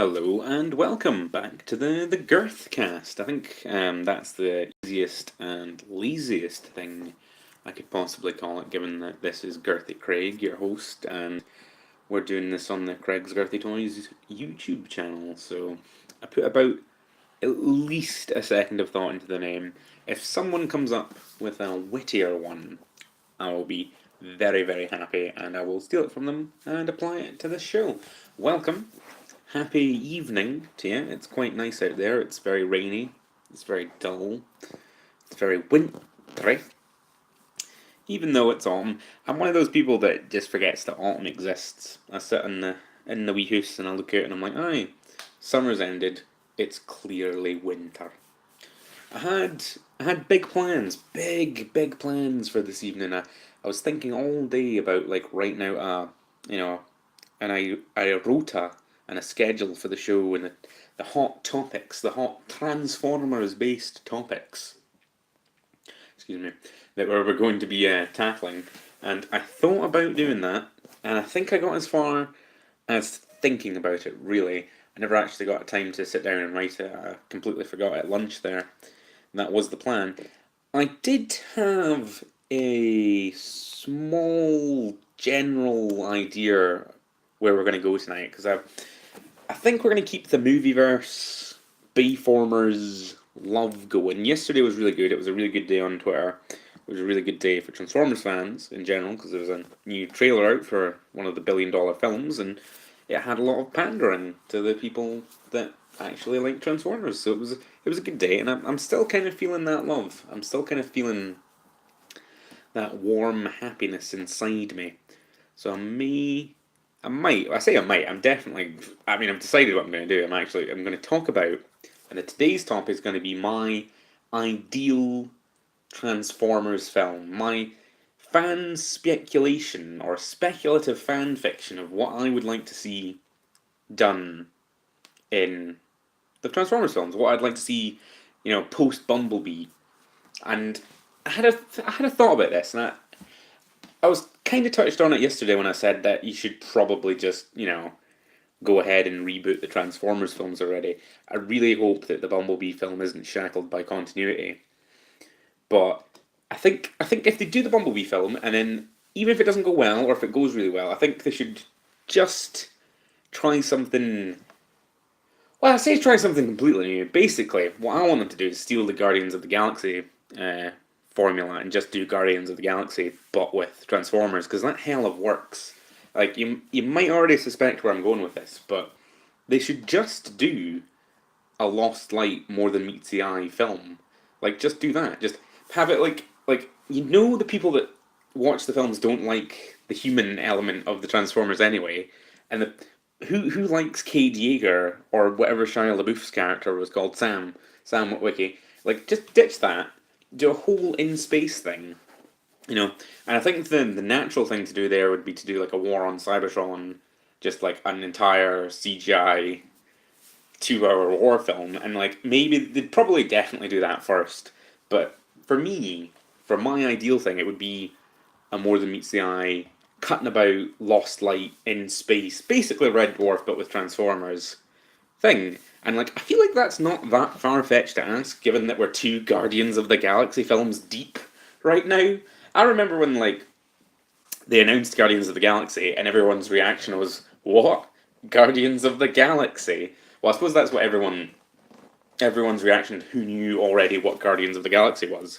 Hello and welcome back to the GIRTHCAST. I think that's the easiest and laziest thing I could possibly call it, given that this is Girthy Craig, your host, and we're doing this on the Craig's Girthy Toys YouTube channel. So I put about at least a second of thought into the name. If someone comes up with a wittier one, I will be very, very happy, and I will steal it from them and apply it to this show. Welcome. Happy evening to you. It's quite nice out there. It's very rainy. It's very dull. It's very wintry. Even though it's autumn, I'm one of those people that just forgets that autumn exists. I sit in the wee house and I look out and I'm like, aye, summer's ended. It's clearly winter. I had big plans, big plans for this evening. I was thinking all day about like writing out a rota and a schedule for the show and the hot topics, the hot Transformers based topics. Excuse me, that we're going to be tackling. And I thought about doing that, and I think I got as far as thinking about it. Really, I never actually got time to sit down and write it. I completely forgot at lunch there. That was the plan. I did have a small general idea where we're going to go tonight, because I think we're going to keep the movieverse, Bayformers love going. Yesterday was really good. It was a really good day on Twitter. It was a really good day for Transformers fans in general, because there was a new trailer out for one of the billion-dollar films, and it had a lot of pandering to the people that actually like Transformers. So it was a good day, and I'm still kind of feeling that love. I'm still kind of feeling that warm happiness inside me. So I'm definitely, I've decided what I'm going to do. I'm going to talk about, and today's topic is going to be my ideal Transformers film, my fan speculation or speculative fan fiction of what I would like to see done in the Transformers films, what I'd like to see, post Bumblebee. And I had a thought about this, and I was kind of touched on it yesterday when I said that you should probably just, go ahead and reboot the Transformers films already. I really hope that the Bumblebee film isn't shackled by continuity. But I think if they do the Bumblebee film, and then even if it doesn't go well, or if it goes really well, I think they should just try something. Well, I say try something completely new. Basically, what I want them to do is steal the Guardians of the Galaxy formula and just do Guardians of the Galaxy, but with Transformers, because that hell of works. Like, you might already suspect where I'm going with this, but they should just do a Lost Light More Than Meets the Eye film. Like, just do that. Just have it like the people that watch the films don't like the human element of the Transformers anyway, and who likes Cade Yeager or whatever Shia LaBeouf's character was called, Sam Witwicky. Like, just ditch that. Do a whole in space thing, And I think the natural thing to do there would be to do like a war on Cybertron, just like an entire CGI 2 hour war film, and like maybe they'd probably definitely do that first. But for me, for my ideal thing, it would be a More Than Meets the Eye, cutting about Lost Light in space, basically Red Dwarf but with Transformers thing. And like I feel like that's not that far fetched to ask, given that we're two Guardians of the Galaxy films deep right now. I remember when like they announced Guardians of the Galaxy and everyone's reaction was, "What? Guardians of the Galaxy?" Well, I suppose that's what everyone's reaction who knew already what Guardians of the Galaxy was.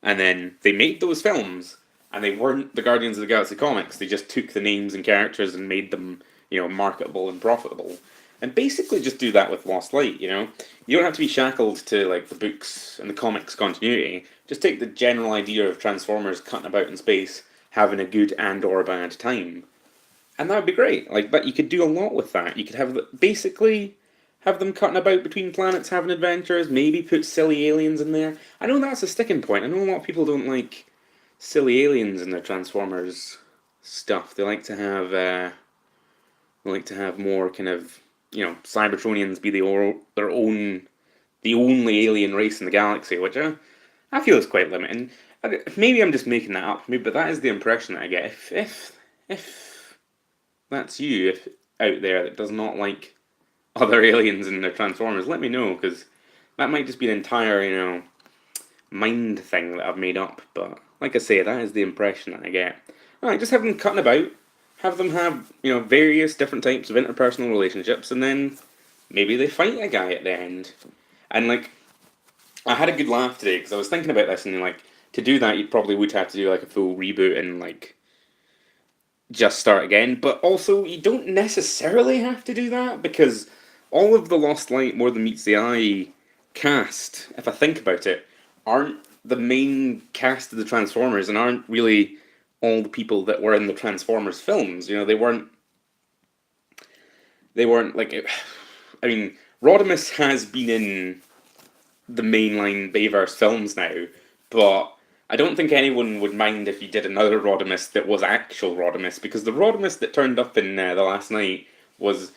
And then they made those films, and they weren't the Guardians of the Galaxy comics. They just took the names and characters and made them, marketable and profitable. And basically just do that with Lost Light, You don't have to be shackled to like the books and the comics continuity. Just take the general idea of Transformers cutting about in space, having a good and or bad time. And that would be great. Like, but you could do a lot with that. You could basically have them cutting about between planets, having adventures. Maybe put silly aliens in there. I know that's a sticking point. I know a lot of people don't like silly aliens in their Transformers stuff. They like to have more kind of Cybertronians be the only alien race in the galaxy, which I feel is quite limiting. Maybe I'm just making that up, but that is the impression that I get. If that's you, if out there that does not like other aliens in the Transformers, let me know, because that might just be an entire, mind thing that I've made up. But like I say, that is the impression that I get. Alright, just have them cutting about, have them have, various different types of interpersonal relationships, and then maybe they fight a guy at the end. And like, I had a good laugh today because I was thinking about this, and like, to do that, you probably would have to do like a full reboot and like just start again. But also, you don't necessarily have to do that because all of the Lost Light More Than Meets the Eye cast, if I think about it, aren't the main cast of the Transformers and aren't really all the people that were in the Transformers films. They weren't like. I mean, Rodimus has been in the mainline Bayverse films now, but I don't think anyone would mind if you did another Rodimus that was actual Rodimus, because the Rodimus that turned up in The Last Night was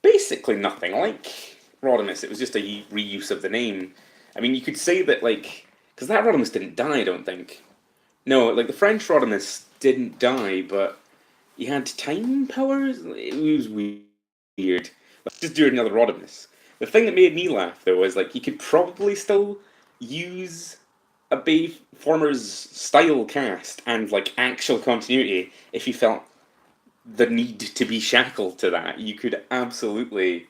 basically nothing like Rodimus. It was just a reuse of the name. I mean, you could say that, like, because that Rodimus didn't die, I don't think. No, like, the French Rodimus didn't die, but he had time powers? It was weird. Let's just do another Rodimus. The thing that made me laugh, though, was, like, he could probably still use a Bayformers style cast and, like, actual continuity if he felt the need to be shackled to that. You could absolutely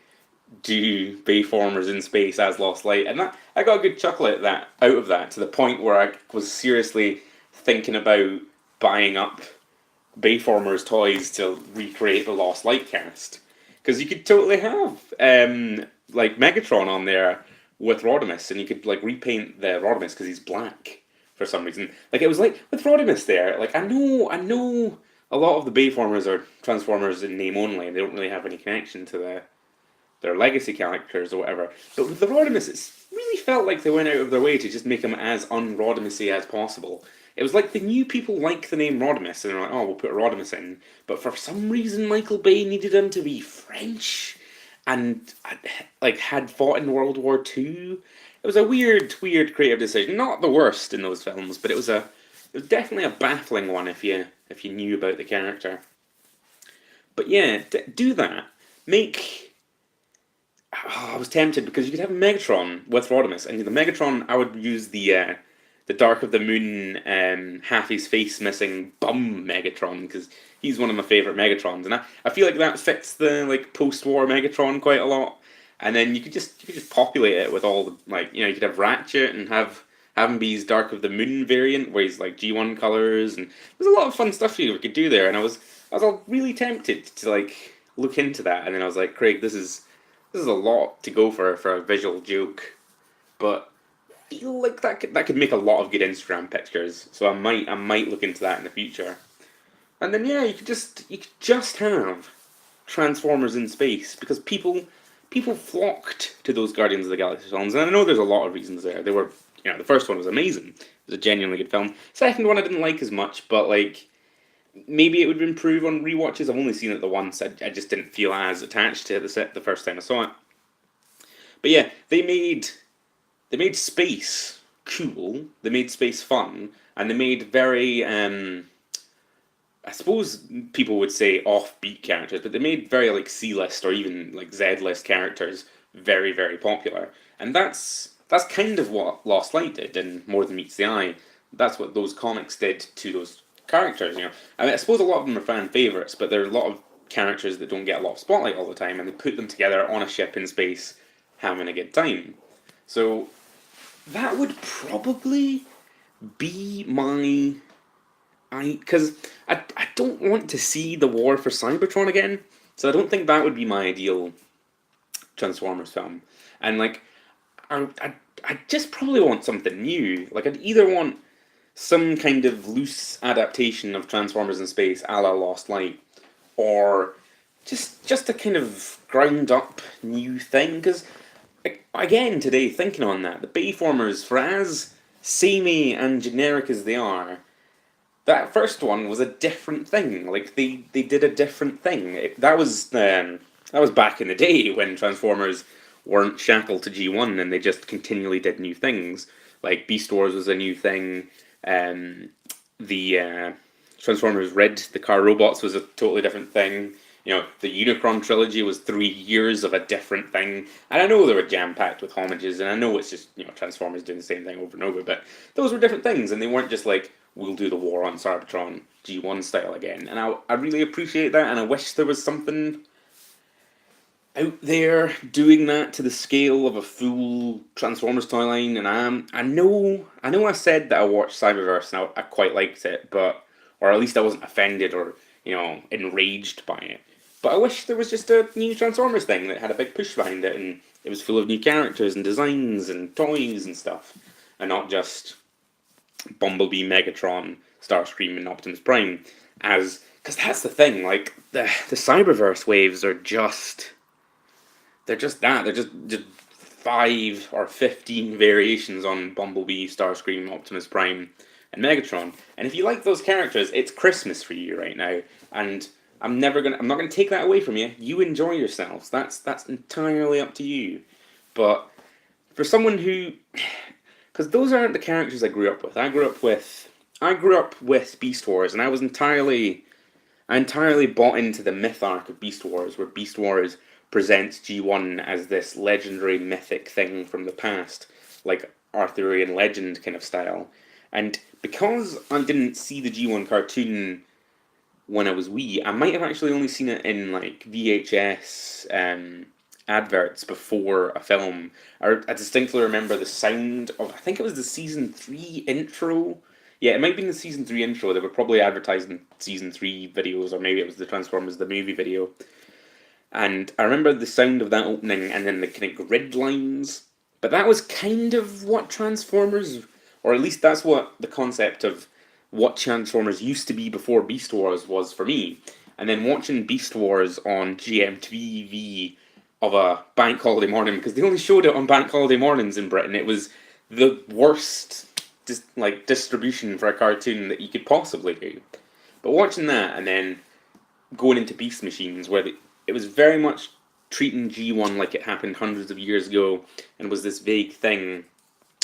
do Bayformers in space as Lost Light, and that I got a good chuckle at that out of that, to the point where I was seriously thinking about buying up Bayformers toys to recreate the Lost Light cast, because you could totally have like Megatron on there with Rodimus, and you could like repaint the Rodimus because he's black for some reason. Like, it was like with Rodimus there. Like, I know a lot of the Bayformers are Transformers in name only, and they don't really have any connection to their legacy characters or whatever. But with the Rodimus, it really felt like they went out of their way to just make him as un-Rodimus-y as possible. It was like they knew people like the name Rodimus, and they're like, oh, we'll put Rodimus in. But for some reason, Michael Bay needed him to be French, and like had fought in World War II. It was a weird creative decision. Not the worst in those films, but it was definitely a baffling one if you knew about the character. But yeah, do that. Make. Oh, I was tempted because you could have Megatron with Rodimus, and the Megatron, I would use the Dark of the Moon, half his face missing bum Megatron, because he's one of my favourite Megatrons, and I feel like that fits the like post-war Megatron quite a lot. And then you could just populate it with all the, like, you could have Ratchet and have him be his Dark of the Moon variant where he's like G1 colors, and there's a lot of fun stuff you could do there. And I was all really tempted to like look into that, and then I was like, Craig, this is a lot to go for a visual joke, but I feel like that could make a lot of good Instagram pictures. So I might look into that in the future. And then yeah, you could just have Transformers in space, because people flocked to those Guardians of the Galaxy films, and I know there's a lot of reasons there. They were, the first one was amazing. It was a genuinely good film. Second one I didn't like as much, but like, maybe it would improve on rewatches. I've only seen it the once. I just didn't feel as attached to the first time I saw it. But yeah, they made space cool. They made space fun, and they made very I suppose people would say offbeat characters, but they made very like C-list or even like Z-list characters very, very popular. And that's kind of what Lost Light did in More Than Meets the Eye. That's what those comics did to those characters, I mean, I suppose a lot of them are fan favourites, but there are a lot of characters that don't get a lot of spotlight all the time, and they put them together on a ship in space having a good time. So that would probably be my... Because I don't want to see the war for Cybertron again, so I don't think that would be my ideal Transformers film. And like, I just probably want something new. Like, I'd either want some kind of loose adaptation of Transformers in space, a la Lost Light, or just a kind of ground up new thing. Because again, today, thinking on that, the Bayformers, for as samey and generic as they are, that first one was a different thing. Like, they did a different thing. That was back in the day when Transformers weren't shackled to G1 and they just continually did new things. Like, Beast Wars was a new thing. The Transformers Red, the car robots, was a totally different thing. The Unicron trilogy was 3 years of a different thing. And I know they were jam-packed with homages, and I know it's just, Transformers doing the same thing over and over, but those were different things, and they weren't just like, we'll do the War on Cybertron G1 style again. And I really appreciate that, and I wish there was something out there doing that to the scale of a full Transformers toy line. And I said that I watched Cyberverse and I quite liked it, or at least I wasn't offended or enraged by it. But I wish there was just a new Transformers thing that had a big push behind it, and it was full of new characters and designs and toys and stuff, and not just Bumblebee, Megatron, Starscream, and Optimus Prime. Because that's the thing, like the Cyberverse waves are just. They're just that. They're just 5 or 15 variations on Bumblebee, Starscream, Optimus Prime, and Megatron. And if you like those characters, it's Christmas for you right now. And I'm not gonna take that away from you. You enjoy yourselves. That's entirely up to you. But for someone who, because those aren't the characters I grew up with. I grew up with Beast Wars, and I entirely bought into the myth arc of Beast Wars, where Beast Wars presents G1 as this legendary mythic thing from the past, like Arthurian legend kind of style. And because I didn't see the G1 cartoon when I was wee, I might have actually only seen it in like VHS adverts before a film. I distinctly remember the sound of, I think it was the season 3 intro. Yeah, it might be in the season 3 intro. They were probably advertising season 3 videos, or maybe it was the Transformers the movie video. And I remember the sound of that opening and then the kind of grid lines. But that was kind of what Transformers, or at least that's what the concept of what Transformers used to be before Beast Wars was for me. And then watching Beast Wars on GMTV of a bank holiday morning, because they only showed it on bank holiday mornings in Britain. It was the worst distribution for a cartoon that you could possibly do. But watching that and then going into Beast Machines, where it was very much treating G1 like it happened hundreds of years ago and was this vague thing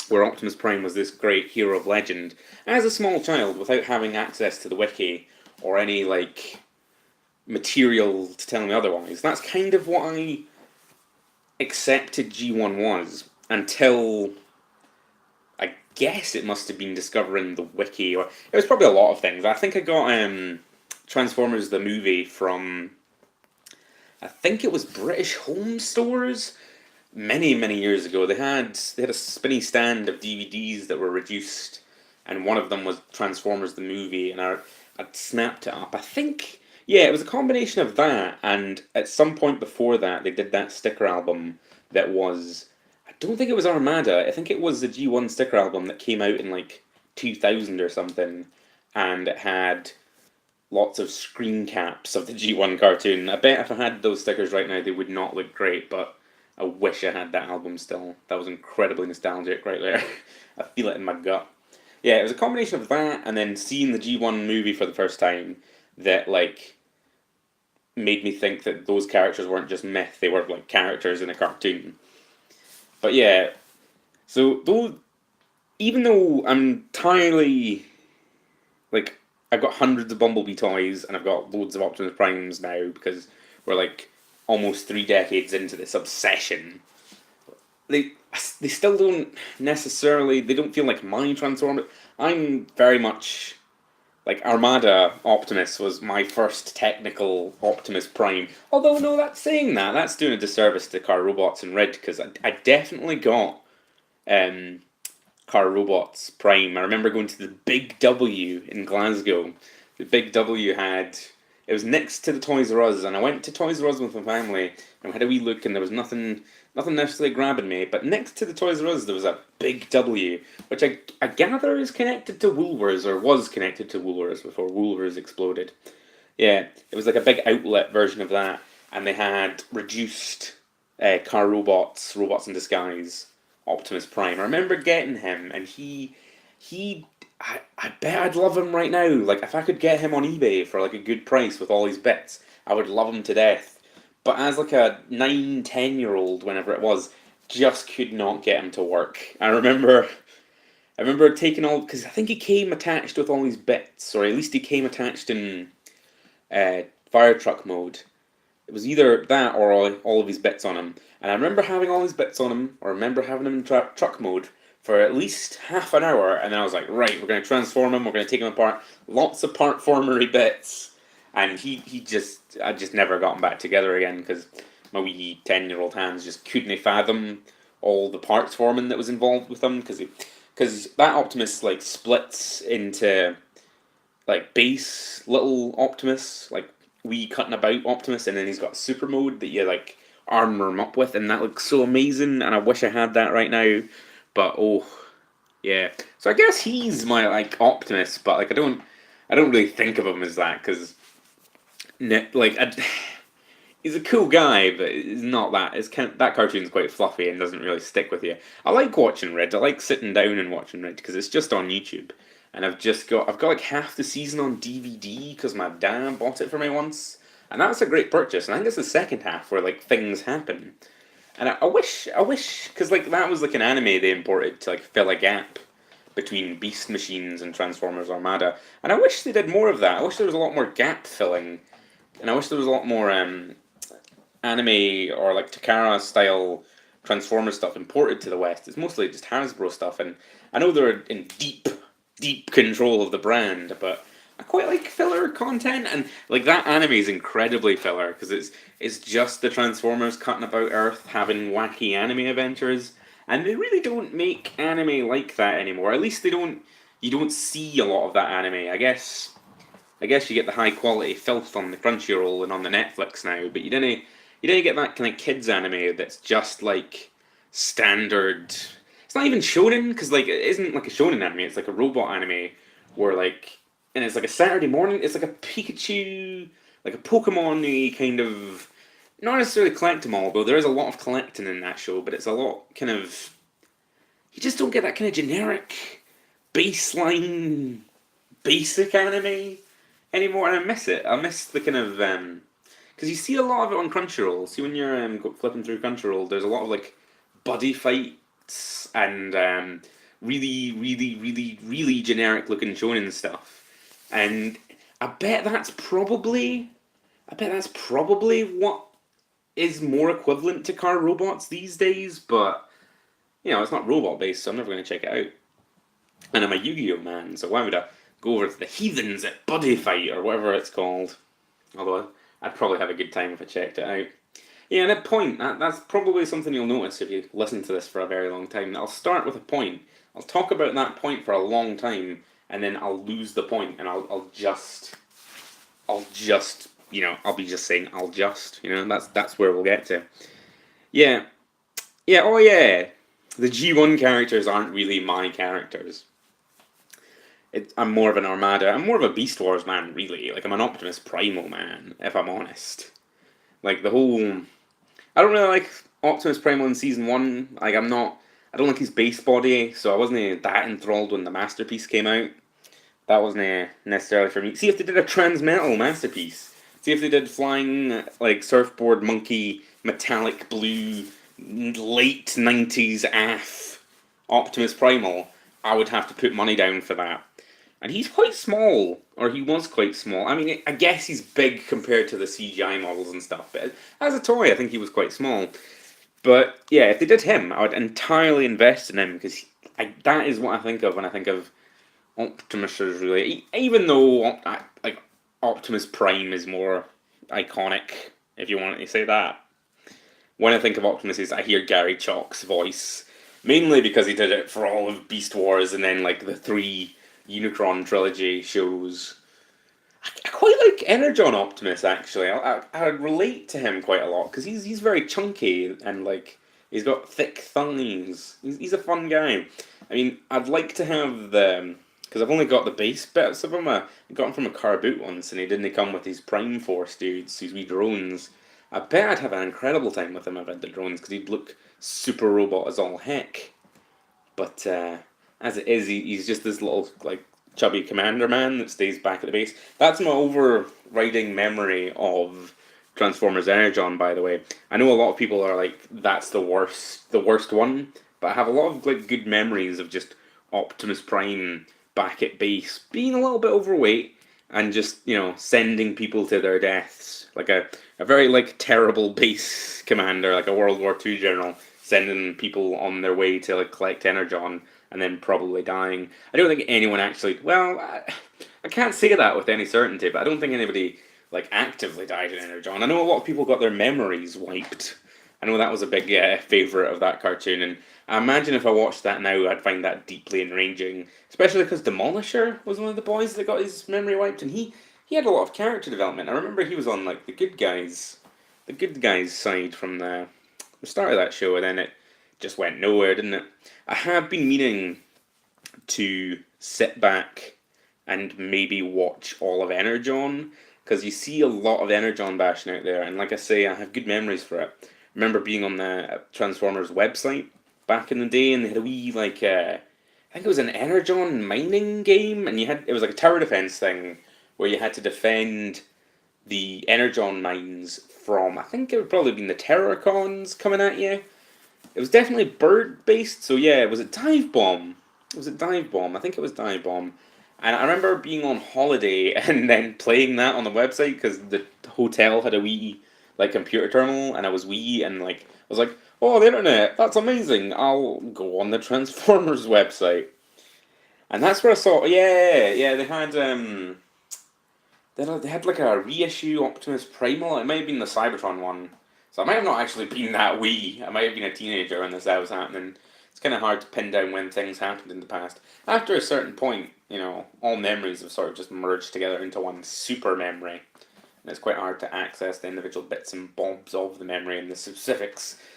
where Optimus Prime was this great hero of legend. As a small child, without having access to the wiki or any material to tell me otherwise, that's kind of what I accepted G1 was, until I guess it must have been discovering the wiki, or it was probably a lot of things. I think I got Transformers the movie from, I think it was British Home Stores many, many years ago. They had a spinny stand of DVDs that were reduced, and one of them was Transformers the movie, and I'd snapped it up. I think, yeah, it was a combination of that, and at some point before that, they did that sticker album that was, I don't think it was Armada, I think it was the G1 sticker album that came out in 2000 or something, and it had lots of screen caps of the G1 cartoon. I bet if I had those stickers right now, they would not look great, but I wish I had that album still. That was incredibly nostalgic right there. I feel it in my gut. Yeah, it was a combination of that, and then seeing the G1 movie for the first time that, made me think that those characters weren't just myth, they were, characters in a cartoon. But yeah, so even though I'm entirely, I've got hundreds of Bumblebee toys, and I've got loads of Optimus Primes now, because we're almost 3 decades into this obsession. They still don't necessarily, they don't feel like my Transformers. I'm very much, Armada Optimus was my first technical Optimus Prime. Although, no, that's saying that. That's doing a disservice to Car Robots and Rid, because I definitely got Car Robots Prime. I remember going to the Big W in Glasgow. The Big W it was next to the Toys R Us, and I went to Toys R Us with my family, and we had a wee look, and there was nothing necessarily grabbing me, but next to the Toys R Us there was a Big W, which I gather is connected to Woolworths, or was connected to Woolworths before Woolworths exploded. Yeah, it was a big outlet version of that, and they had reduced Car Robots in Disguise, Optimus Prime. I remember getting him, and I bet I'd love him right now. If I could get him on eBay for a good price with all his bits, I would love him to death. But as a 9, 10-year-old, whenever it was, just could not get him to work. I remember taking all, because I think he came attached with all these bits, or at least he came attached in fire truck mode. It was either that or all of his bits on him. And I remember having all his bits on him, or I remember having him in truck mode for at least half an hour, and then I was like, right, we're going to transform him, we're going to take him apart. Lots of part formery bits. And I just never got him back together again, because my wee 10-year-old hands just couldn't fathom all the parts forming that was involved with him, because that Optimus, like, splits into, like, base little Optimus, like, wee cutting about Optimus, and then he's got super mode that you, like, armor him up with, and that looks so amazing, and I wish I had that right now, but oh, yeah. So I guess he's my, like, Optimus, but, like, I don't really think of him as that, because, like, he's a cool guy, but he's not that. That cartoon's quite fluffy and doesn't really stick with you. I like watching Red. I like sitting down and watching Red because it's just on YouTube, and I've got like half the season on DVD because my dad bought it for me once, and that's a great purchase. And I think it's the second half where like things happen, and I wish, because like that was like an anime they imported to like fill a gap between Beast Machines and Transformers Armada, and I wish they did more of that. I wish there was a lot more gap filling, and I wish there was a lot more anime or like Takara style Transformer stuff imported to the West. It's mostly just Hasbro stuff, and I know they're in deep control of the brand, but I quite like filler content, and like that anime is incredibly filler because it's just the Transformers cutting about Earth having wacky anime adventures, and they really don't make anime like that anymore. At least they don't. You don't see a lot of that anime. I guess you get the high quality filth on the Crunchyroll and on the Netflix now, but you don't get that kind of kids anime that's just like standard. It's not even shonen because like it isn't like a shonen anime. It's like a robot anime where like, and it's like a Saturday morning. It's like a Pikachu, like a Pokemon-y kind of, not necessarily collect them all, though there is a lot of collecting in that show, but it's a lot kind of, you just don't get that kind of generic baseline basic anime anymore, and I miss it. I miss the kind of because you see a lot of it on Crunchyroll. See when you're flipping through Crunchyroll, there's a lot of like buddy fights and really generic looking shonen stuff, and I bet that's probably what is more equivalent to car robots these days. But you know, it's not robot based, so I'm never going to check it out. And I'm a Yu-Gi-Oh man, so why would I go over to the Heathens at Buddy Fight or whatever it's called? Although I'd probably have a good time if I checked it out. Yeah, and a point, that's probably something you'll notice if you listen to this for a very long time. I'll start with a point, I'll talk about that point for a long time, and then I'll lose the point, and I'll just, you know, I'll be just saying, you know, that's where we'll get to. Yeah, oh yeah, the G1 characters aren't really my characters. I'm more of an Armada. I'm more of a Beast Wars man, really. Like, I'm an Optimus Primal man, if I'm honest. Like, the whole... I don't really like Optimus Primal in Season 1. Like, I don't like his base body, so I wasn't that enthralled when the Masterpiece came out. That wasn't necessarily for me. See if they did a Transmetal Masterpiece. See if they did flying, like, surfboard monkey, metallic blue, late 90s AF Optimus Primal. I would have to put money down for that. And he's quite small, or he was quite small. I mean, I guess he's big compared to the CGI models and stuff, but as a toy, I think he was quite small. But yeah, if they did him, I would entirely invest in him, because that is what I think of when I think of Optimus, really. Even though like Optimus Prime is more iconic, if you want to say that. When I think of Optimus, I hear Gary Chalk's voice, mainly because he did it for all of Beast Wars and then like the 3 Unicron trilogy shows. I quite like Energon Optimus, actually. I relate to him quite a lot because he's very chunky and like he's got thick thighs. He's a fun guy. I mean, I'd like to have the, because I've only got the base bits of him. I got him from a car boot once, and he didn't come with his Prime Force dudes, these wee drones. I bet I'd have an incredible time with him if I had the drones because he'd look super robot as all heck. But as it is, he's just this little like chubby commander man that stays back at the base. That's my overriding memory of Transformers Energon, by the way. I know a lot of people are like, that's the worst one, but I have a lot of like good memories of just Optimus Prime back at base, being a little bit overweight, and just, sending people to their deaths, like a very like terrible base commander, like a World War II general, sending people on their way to like collect energon and then probably dying. I don't think anyone actually. Well, I can't say that with any certainty, but I don't think anybody like actively died in energon. I know a lot of people got their memories wiped. I know that was a big favorite of that cartoon, and I imagine if I watched that now, I'd find that deeply enraging, especially because Demolisher was one of the boys that got his memory wiped, and he had a lot of character development. I remember he was on like the good guys side from the start of that show, and then it just went nowhere, didn't it? I have been meaning to sit back and maybe watch all of Energon, because you see a lot of Energon bashing out there, and like I say, I have good memories for it. I remember being on the Transformers website back in the day, and they had a wee like I think it was an Energon mining game, and it was like a tower defense thing where you had to defend the Energon mines from, I think it would probably been the Terrorcons coming at you. It was definitely bird based, so yeah, was it Dive Bomb? Was it Dive Bomb? I think it was Dive Bomb. And I remember being on holiday and then playing that on the website because the hotel had a wee like computer terminal, and I was wee and like I was like, oh, the internet, that's amazing. I'll go on the Transformers website, and that's where I saw. Yeah, they had like a reissue Optimus Primal. It might have been the Cybertron one. So I might have not actually been that wee. I might have been a teenager when this was happening. It's kind of hard to pin down when things happened in the past. After a certain point, all memories have sort of just merged together into one super memory. And it's quite hard to access the individual bits and bobs of the memory and the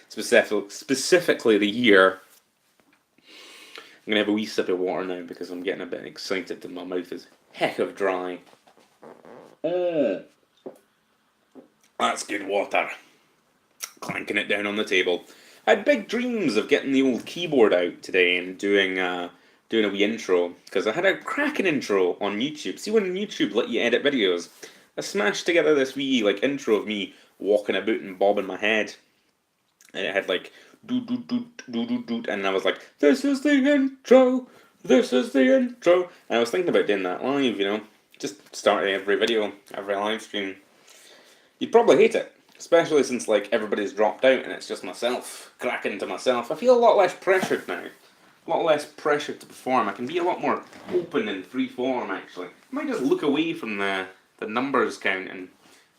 specifically the year. I'm going to have a wee sip of water now because I'm getting a bit excited and my mouth is heck of dry. Oh, that's good water. Clanking it down on the table. I had big dreams of getting the old keyboard out today and doing a wee intro, because I had a cracking intro on YouTube. See, when YouTube let you edit videos, I smashed together this wee like intro of me walking about and bobbing my head, and it had like doot doot doot doot doot doot, and I was like, "This is the intro, this is the intro," and I was thinking about doing that live, just starting every video, every live stream. You'd probably hate it. Especially since like everybody's dropped out and it's just myself, cracking to myself. I feel a lot less pressured now. A lot less pressure to perform. I can be a lot more open and free form actually. I might just look away from the numbers count and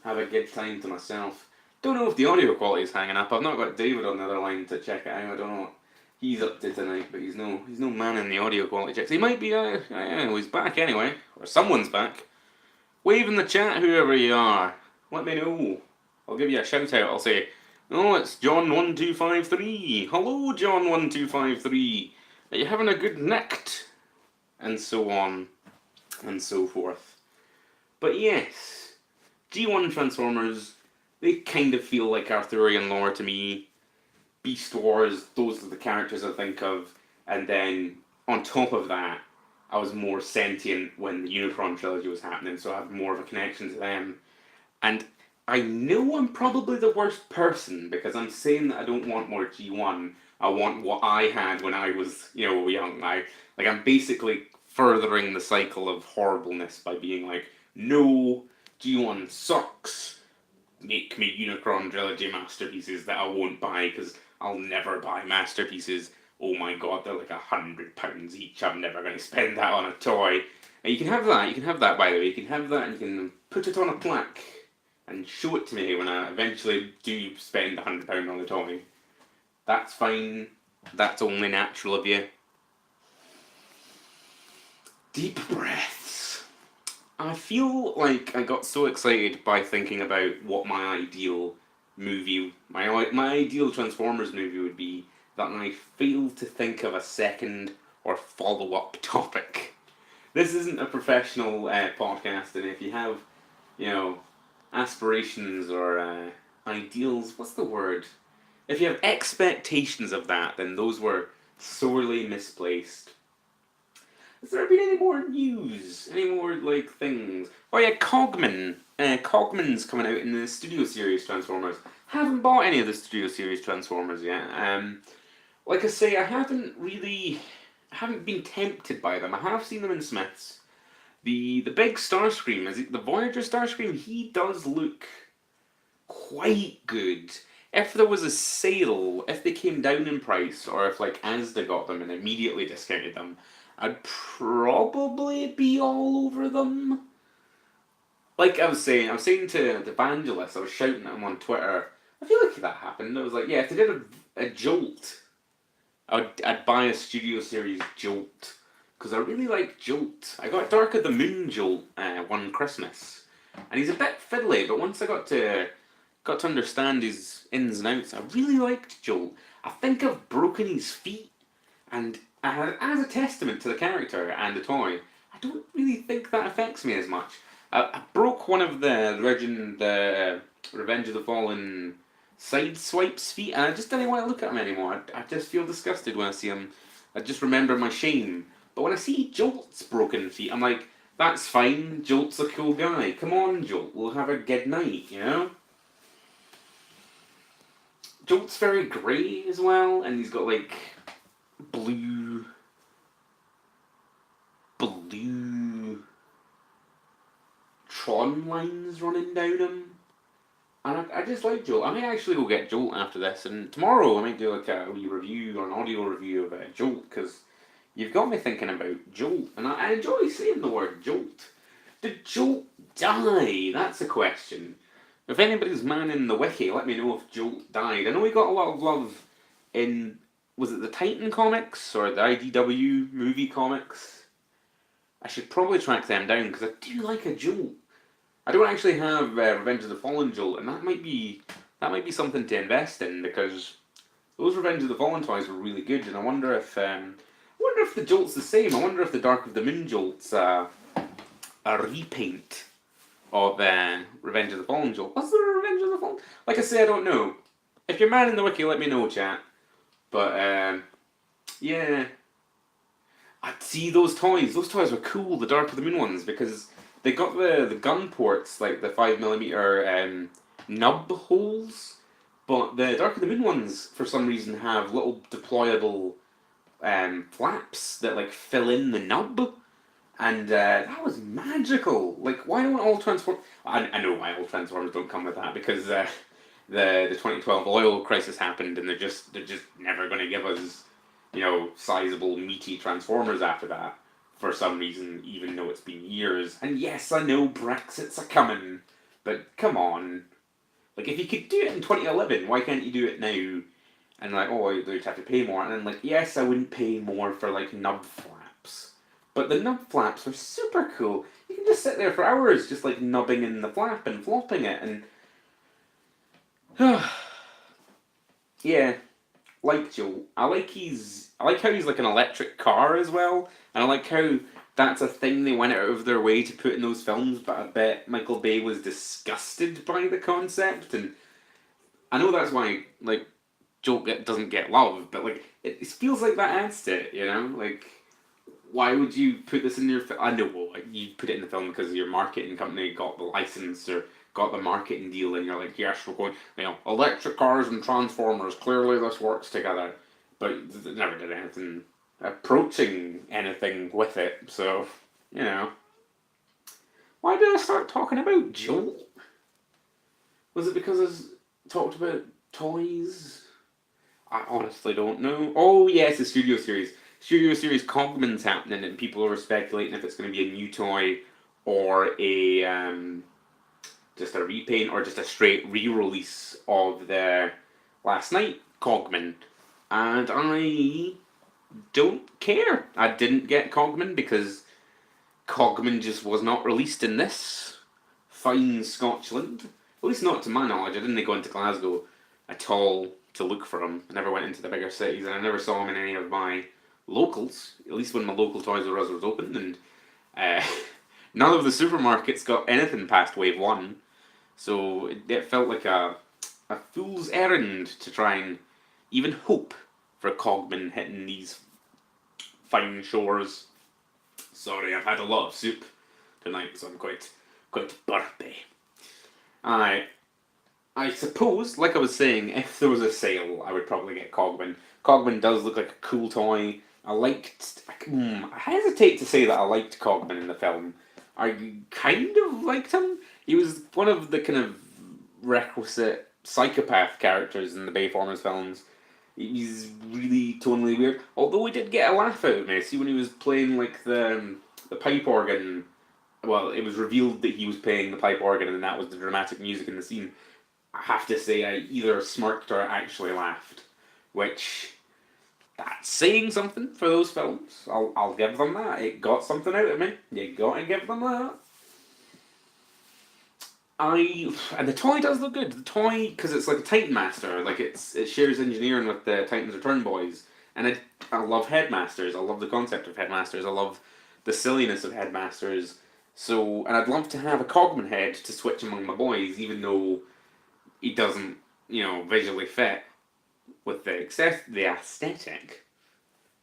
have a good time to myself. Don't know if the audio quality is hanging up. I've not got David on the other line to check it out. I don't know what he's up to tonight, but he's no man in the audio quality checks. He might be he's back anyway. Or someone's back. Wave in the chat, whoever you are. Let me know. I'll give you a shout out. I'll say, "Oh, it's John1253. Hello, John1253. Are you having a good night?" And so on and so forth. But yes, G1 Transformers, they kind of feel like Arthurian lore to me. Beast Wars, those are the characters I think of. And then on top of that, I was more sentient when the Unicron trilogy was happening, so I have more of a connection to them. And I know I'm probably the worst person because I'm saying that I don't want more G1. I want what I had when I was, young. I'm basically furthering the cycle of horribleness by being like, no, G1 sucks. Make me Unicron trilogy masterpieces that I won't buy because I'll never buy masterpieces. Oh my god, they're like £100 each. I'm never going to spend that on a toy. And you can have that by the way. You can have that and you can put it on a plaque and show it to me when I eventually do spend £100 on the toy. That's fine. That's only natural of you. Deep breaths. I feel like I got so excited by thinking about what my ideal movie, my ideal Transformers movie would be, that I failed to think of a second or follow-up topic. This isn't a professional podcast, and if you have, aspirations or ideals, what's the word? If you have expectations of that, then those were sorely misplaced. Has there been any more news? Any more, things? Oh yeah, Cogman. Cogman's coming out in the Studio Series Transformers. Haven't bought any of the Studio Series Transformers yet. Like I say, I haven't been tempted by them. I have seen them in Smiths. The big Starscream, is it the Voyager Starscream? He does look quite good. If there was a sale, if they came down in price, or if like Asda got them and immediately discounted them, I'd probably be all over them. Like I was saying to the evangelist, I was shouting at him on Twitter. I feel like that happened. I was like, yeah, if they did a Jolt, I'd buy a Studio Series Jolt because I really like Jolt. I got Dark of the Moon Jolt one Christmas, and he's a bit fiddly, but once I got to understand his ins and outs, I really liked Jolt. I think I've broken his feet, and as a testament to the character and the toy, I don't really think that affects me as much. I broke one of the Revenge of the Fallen side swipes feet, and I just didn't want to look at him anymore. I just feel disgusted when I see him. I just remember my shame. But when I see Jolt's broken feet, I'm like, that's fine. Jolt's a cool guy. Come on, Jolt. We'll have a good night, you know? Jolt's very grey as well, and he's got like blue Tron lines running down him. And I just like Jolt. I might actually go get Jolt after this, and tomorrow I might do like a wee review or an audio review of Jolt, because you've got me thinking about Jolt, and I enjoy saying the word Jolt. Did Jolt die? That's a question. If anybody's manning the wiki, let me know if Jolt died. I know he got a lot of love in, was it the Titan comics or the IDW movie comics? I should probably track them down because I do like a Jolt. I don't actually have Revenge of the Fallen Jolt, and that might be something to invest in because those Revenge of the Fallen toys were really good, and I wonder if the Jolt's the same. I wonder if the Dark of the Moon Jolt's a repaint of Revenge of the Fallen Jolt. Was there a Revenge of the Fallen? Like I say, I don't know. If you're man in the wiki, let me know, chat. But yeah, I'd see those toys. Those toys were cool, the Dark of the Moon ones, because they got the gun ports, like the 5mm nub holes, but the Dark of the Moon ones, for some reason, have little deployable flaps that like fill in the nub, and that was magical. Like, why don't all Transform? I know why all Transformers don't come with that, because the 2012 oil crisis happened, and they're just never going to give us, sizable meaty Transformers after that. For some reason, even though it's been years. And yes, I know Brexit's a coming, but come on. Like, if you could do it in 2011, why can't you do it now? And like, oh, you'd have to pay more. And then like, yes, I wouldn't pay more for like nub flaps. But the nub flaps are super cool. You can just sit there for hours just like nubbing in the flap and flopping it and... yeah. Like Joe. I like how he's like an electric car as well, and I like how that's a thing they went out of their way to put in those films. But I bet Michael Bay was disgusted by the concept, and I know that's why like Joe doesn't get love. But like it feels like that adds to it, Like, why would you put this in your film? I know, well, you put it in the film because your marketing company got the license or got the marketing deal, and you're like, yes, we're going, electric cars and Transformers, clearly this works together. But they never did anything approaching anything with it, so, Why did I start talking about Jolt? Was it because I talked about toys? I honestly don't know. Oh, yes, the Studio Series. Studio Series Cogman's happening, and people are speculating if it's going to be a new toy or just a repaint or just a straight re-release of the Last Night Cogman. And I don't care. I didn't get Cogman because Cogman just was not released in this fine Scotland. At least not to my knowledge. I didn't go into Glasgow at all to look for him. I never went into the bigger cities, and I never saw him in any of my locals. At least when my local Toys R Us was open, and none of the supermarkets got anything past Wave 1. So it felt like a fool's errand to try and even hope for Cogman hitting these fine shores. Sorry, I've had a lot of soup tonight, so I'm quite burpy. I suppose, like I was saying, if there was a sale, I would probably get Cogman. Cogman does look like a cool toy. I hesitate to say that I liked Cogman in the film, I kind of liked him. He was one of the kind of requisite psychopath characters in the Bayformers films. He's really tonally weird. Although we did get a laugh out of me. See when he was playing like the pipe organ. Well, it was revealed that he was playing the pipe organ, and that was the dramatic music in the scene. I have to say, I either smirked or actually laughed, which that's saying something for those films. I'll give them that. It got something out of me. You gotta give them that. And the toy does look good. The toy, because it's like a Titan Master, like it shares engineering with the Titans Return boys, and I love Headmasters. I love the concept of Headmasters. I love the silliness of Headmasters. So, and I'd love to have a Cogman head to switch among my boys, even though he doesn't, visually fit with the aesthetic.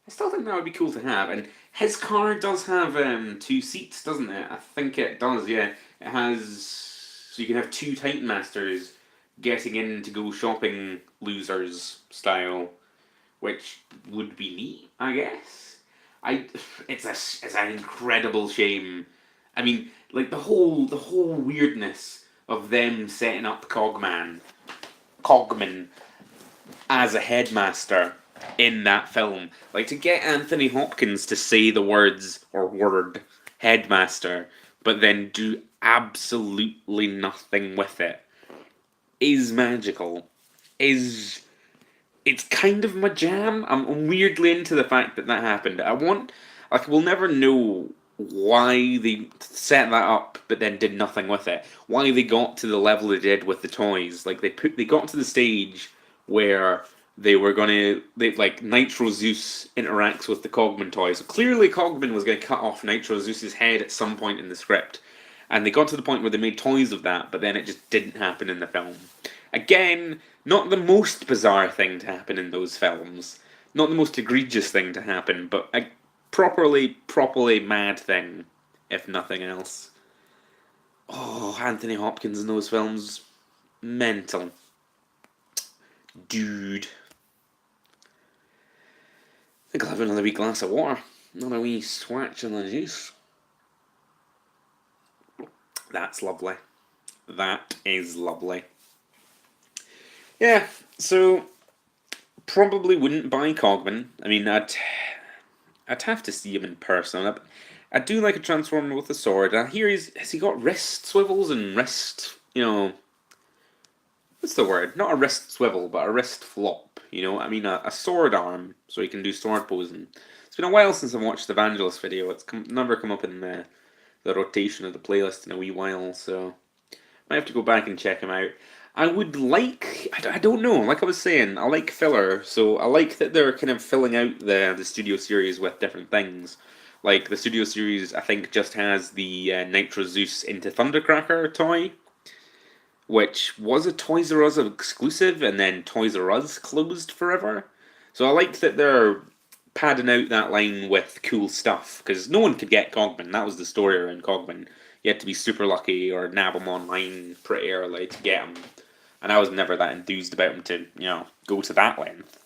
I still think that would be cool to have. And his car does have 2 seats, doesn't it? I think it does, yeah. It has. So you can have 2 Titan Masters getting in to go shopping losers style, which would be neat, I guess. It's an incredible shame. I mean, like the whole weirdness of them setting up Cogman as a headmaster in that film. Like to get Anthony Hopkins to say the word headmaster, but then do absolutely nothing with it is magical. It's kind of my jam. I'm weirdly into the fact that happened. We'll never know why they set that up but then did nothing with it. Why they got to the level they did with the toys. Like they got to the stage where like Nitro Zeus interacts with the Cogman toy. So clearly Cogman was going to cut off Nitro Zeus's head at some point in the script. And they got to the point where they made toys of that, but then it just didn't happen in the film. Again, not the most bizarre thing to happen in those films. Not the most egregious thing to happen, but a properly mad thing, if nothing else. Oh, Anthony Hopkins in those films. Mental. Dude. I think I'll have another wee glass of water. Another wee swatch on the juice. That's lovely. That is lovely. Yeah, so probably wouldn't buy Cogman. I mean, I'd have to see him in person. I do like a Transformer with a sword. I hear has he got wrist swivels and wrist, what's the word? Not a wrist swivel, but a wrist flop. I mean, a sword arm, so he can do sword posing. It's been a while since I've watched the Evangelist video. It's never come up in the rotation of the playlist in a wee while, so might have to go back and check him out. I would like, I don't know, like I was saying, I like filler, so I like that they're kind of filling out the studio series with different things. Like, the studio series, I think, just has the Nitro Zeus into Thundercracker toy, which was a Toys R Us exclusive, and then Toys R Us closed forever. So I like that they're padding out that line with cool stuff, because no one could get Cogman. That was the story around Cogman. You had to be super lucky or nab him online pretty early to get him. And I was never that enthused about him to, go to that length.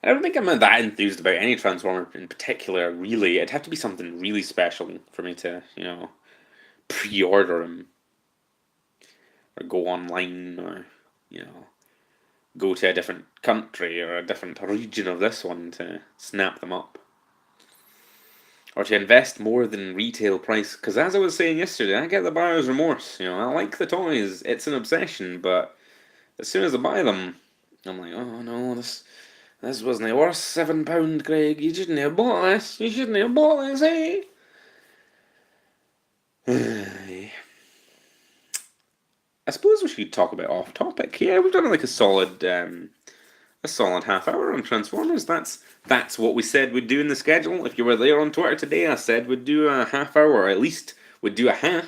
I don't think I'm that enthused about any Transformer in particular, really. It'd have to be something really special for me to, pre-order him. Or go online, or, go to a different country or a different region of this one to snap them up. Or to invest more than retail price. Because as I was saying yesterday, I get the buyer's remorse. I like the toys. It's an obsession, but as soon as I buy them, I'm like, oh no, this wasn't worth £7, Greg. You shouldn't have bought this. You shouldn't have bought this, eh? I suppose we should talk about off topic. Yeah, we've done like a solid half hour on Transformers. That's what we said we'd do in the schedule. If you were there on Twitter today, I said we'd do a half hour, or at least we'd do a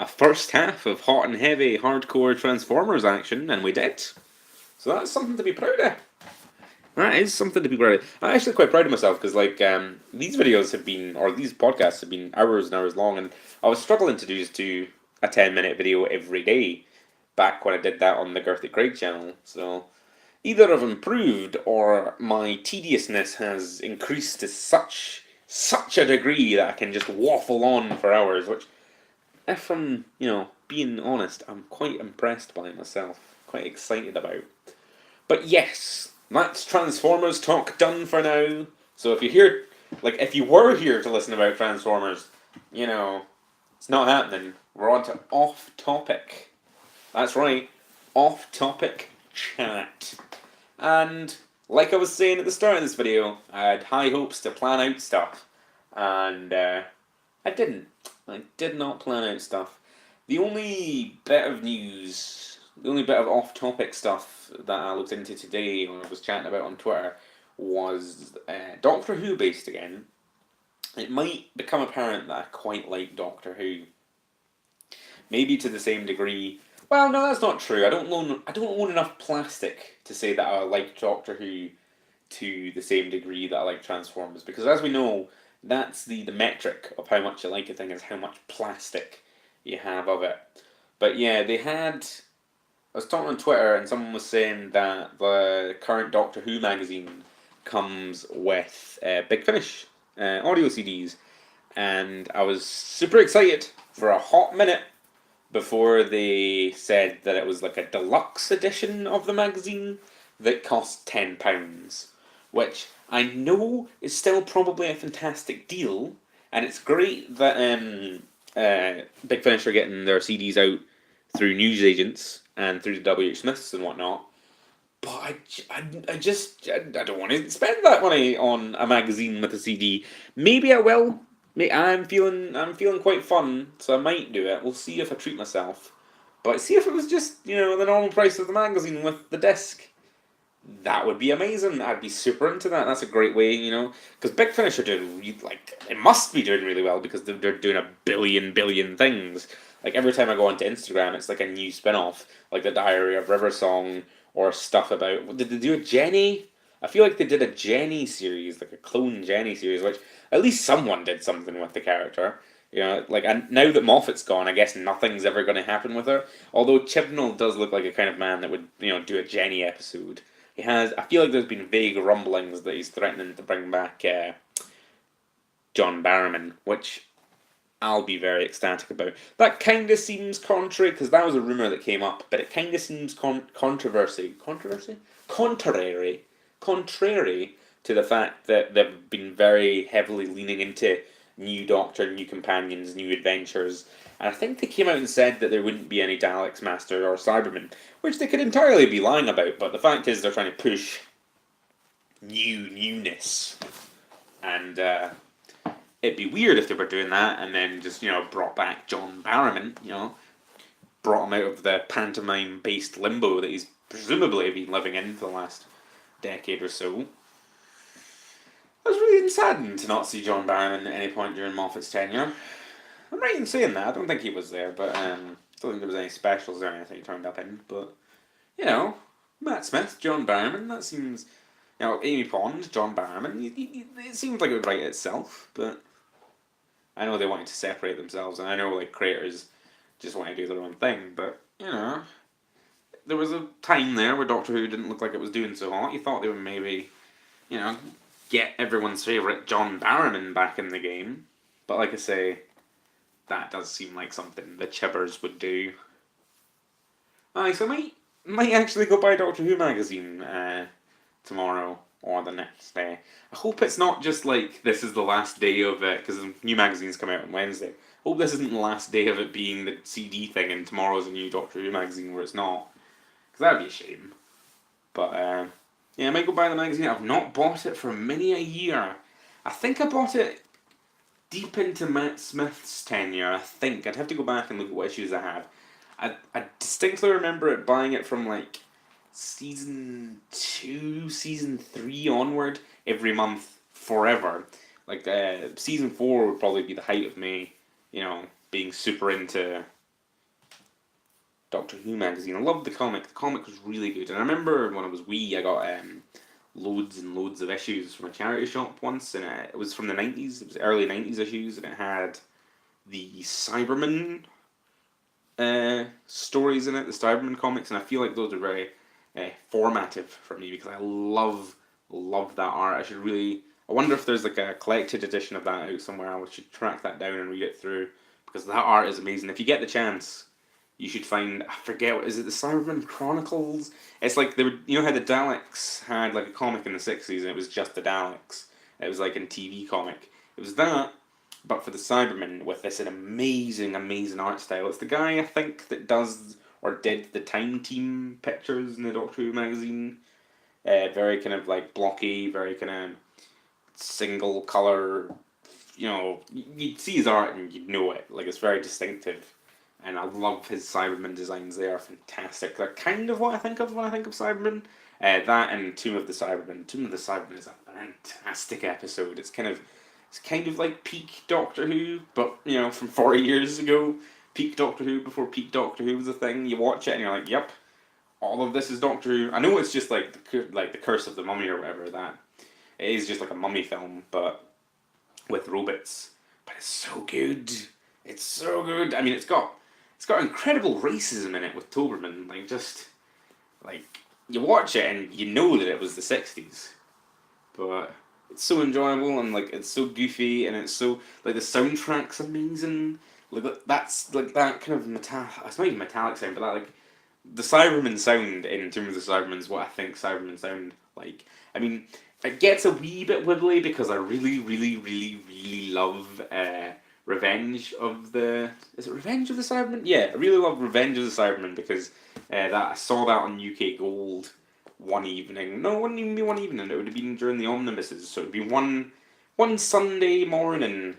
first half of hot and heavy hardcore Transformers action, and we did. So that's something to be proud of. That is something to be proud of. I'm actually quite proud of myself because, these videos have been, or these podcasts have been hours and hours long, and I was struggling to do a 10-minute video every day back when I did that on the Girthy Craig channel. So either I've improved or my tediousness has increased to such such a degree that I can just waffle on for hours, which, if I'm, being honest, I'm quite impressed by myself, quite excited about. But yes, that's Transformers talk done for now. So if you're here, if you were here to listen about Transformers, it's not happening. We're on to off topic. That's right, off topic chat. And like I was saying at the start of this video, I had high hopes to plan out stuff. And I didn't. I did not plan out stuff. The only bit of news, the only bit of off topic stuff that I looked into today when I was chatting about on Twitter was Doctor Who based again. It might become apparent that I quite like Doctor Who. Maybe to the same degree. Well, no, that's not true. I don't own enough plastic to say that I like Doctor Who to the same degree that I like Transformers, because as we know, that's the metric of how much you like a thing is how much plastic you have of it. But yeah, they had. I was talking on Twitter and someone was saying that the current Doctor Who magazine comes with Big Finish audio CDs, and I was super excited for a hot minute before they said that it was like a deluxe edition of the magazine that cost £10, which I know is still probably a fantastic deal, and it's great that Big Finish are getting their CDs out through newsagents and through the W.H. Smiths and whatnot. But I don't want to spend that money on a magazine with a CD. Maybe I will. I'm feeling quite fun, so I might do it. We'll see if I treat myself. But see if it was just the normal price of the magazine with the disc. That would be amazing. I'd be super into that. That's a great way, because Big Finish are doing it must be doing really well because they're doing a billion things. Like every time I go onto Instagram, it's like a new spin-off, like the Diary of River Song or stuff about. Did they do a Jenny? I feel like they did a Jenny series, like a clone Jenny series, which at least someone did something with the character. And now that Moffat's gone, I guess nothing's ever going to happen with her. Although Chibnall does look like a kind of man that would, do a Jenny episode. He has. I feel like there's been vague rumblings that he's threatening to bring back John Barrowman, which I'll be very ecstatic about. That kind of seems contrary, because that was a rumour that came up, but it kind of seems contrary to the fact that they've been very heavily leaning into new Doctor, new companions, new adventures. And I think they came out and said that there wouldn't be any Daleks Master or Cybermen, which they could entirely be lying about, but the fact is they're trying to push newness. And it'd be weird if they were doing that and then just, brought back John Barrowman, brought him out of the pantomime-based limbo that he's presumably been living in for the last decade or so. I was really saddened to not see John Barrowman at any point during Moffat's tenure. I'm right in saying that. I don't think he was there, but I don't think there was any specials or anything he turned up in. But, Matt Smith, John Barrowman, that seems... Amy Pond, John Barrowman, it seems like it would write itself, but I know they wanted to separate themselves, and I know, creators just want to do their own thing, but, there was a time there where Doctor Who didn't look like it was doing so hot. You thought they would maybe, get everyone's favourite John Barrowman back in the game, but like I say, that does seem like something the Chibbers would do. So I might actually go buy Doctor Who magazine tomorrow or the next day. I hope it's not just this is the last day of it, because new magazines come out on Wednesday. I hope this isn't the last day of it being the CD thing and tomorrow's a new Doctor Who magazine where it's not. Because that would be a shame. But I might go buy the magazine. I've not bought it for many a year. I think I bought it deep into Matt Smith's tenure, I think. I'd have to go back and look at what issues I have. I distinctly remember buying it from season 2, season 3 onward, every month, forever. Season 4 would probably be the height of me, being super into Doctor Who magazine. I loved the comic. The comic was really good. And I remember when I was wee, I got loads and loads of issues from a charity shop once, and it was from the 90s. It was early 90s issues, and it had the Cybermen stories in it, the Cybermen comics, and I feel like those are very formative for me because I love that art. I I wonder if there's like a collected edition of that out somewhere. I should track that down and read it through because that art is amazing. If you get the chance, you should find. I forget what is it. The Cyberman Chronicles. It's like they were. You know how the Daleks had like a comic in the '60s and it was just the Daleks. It was like a TV comic. It was that, but for the Cybermen with this an amazing, amazing art style. It's the guy I think that does or did the Time Team pictures in the Doctor Who magazine. Very kind of like blocky, very kind of single color. You know, you'd see his art and you'd know it. Like it's very distinctive, and I love his Cyberman designs. They are fantastic. They're kind of what I think of when I think of Cyberman. That and Tomb of the Cybermen. Tomb of the Cybermen is a fantastic episode. It's kind of like peak Doctor Who, but you know, from 40 years ago. Peak Doctor Who before peak Doctor Who was a thing. You watch it and you're like, yep, all of this is Doctor Who. I know it's just like the Curse of the Mummy or whatever. That it is just like a mummy film, but with robots. But it's so good. It's so good. I mean, it's got incredible racism in it with Toberman. Like just like you watch it and you know that it was the '60s, but it's so enjoyable and like it's so goofy and it's so like the soundtrack's amazing. Like that's like that kind of metallic. It's not even metallic sound, but that like the Cyberman sound in Tomb of the Cybermen is what I think Cybermen sound like. I mean, it gets a wee bit wibbly because I really, really, really, really love Revenge of the. Is it Revenge of the Cybermen? Yeah, I really love Revenge of the Cybermen because that I saw that on UK Gold one evening. No, it wouldn't even be one evening. It would have been during the omnibuses, so it'd be one Sunday morning.